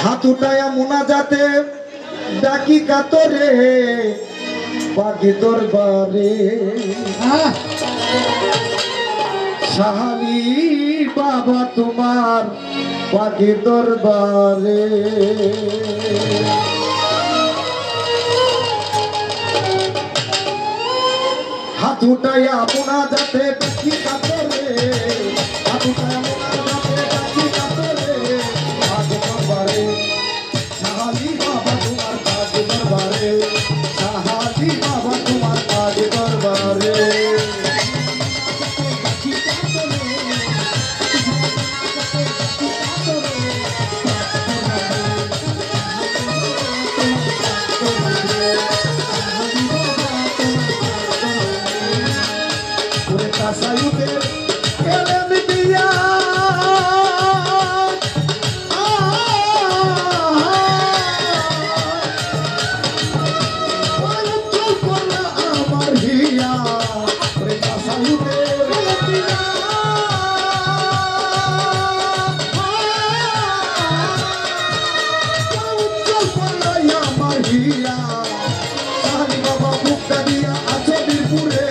হাত উঠায়া মুনাজাতে ডাকি কাতরে পাখি দরবারে সাহালি বাবা তোমার পাখি দরবারে হাত উঠায়া মুনাজাতে ডাকি কাতরে হাত উঠায়া মুনাজাতে ডাকি কাতরে পাখি দরবারে সাহালি বাবা তোমার পাখি দরবারে সাহালি বাবা তোমার পাখি দরবারে Sayude, ele dia, amar dia, mereka sayude, ele dia, amar dia, sahani baba bukta dia, aja dirpure.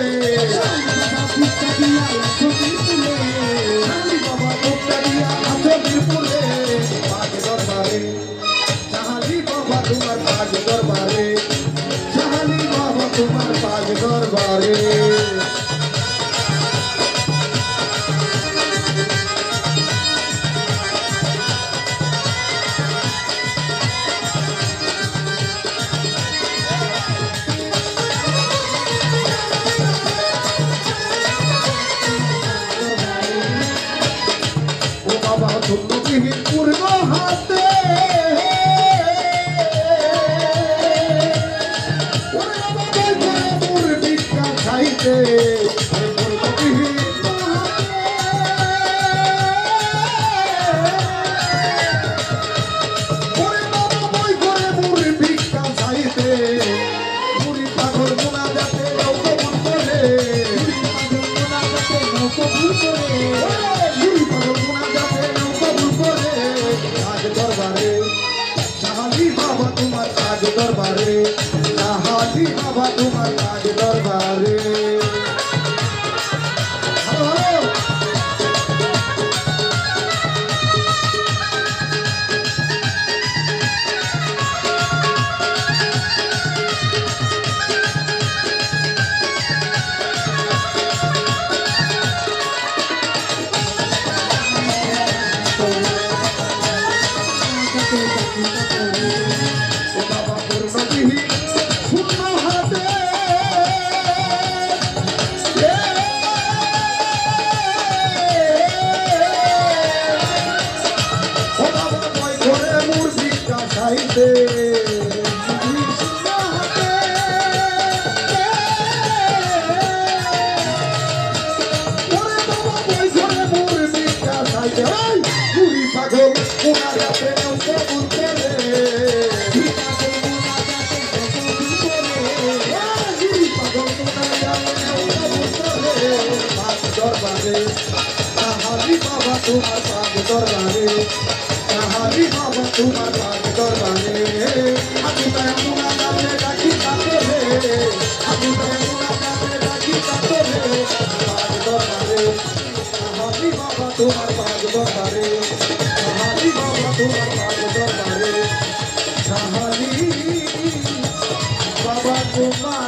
তোমার পাগ দরবারে ও বাবা তুমি পূর্ণ হাতে তোমার কাজ দরবারে সাহালি বাবা তোমার কাজ দরবারে তোমার পাগ দরবারে সাহালি বাবা তোমার পাগ দরবারে আমি তাই মুনা নামে ডাকি কাতরে আমি তাই মুনা নামে ডাকি কাতরে পাগ দরবারে সাহালি বাবা তোমার পাগ দরবারে সাহালি বাবা তোমার পাগ দরবারে সাহালি বাবা তোমার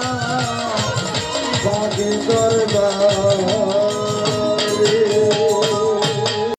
পাগ দরবারে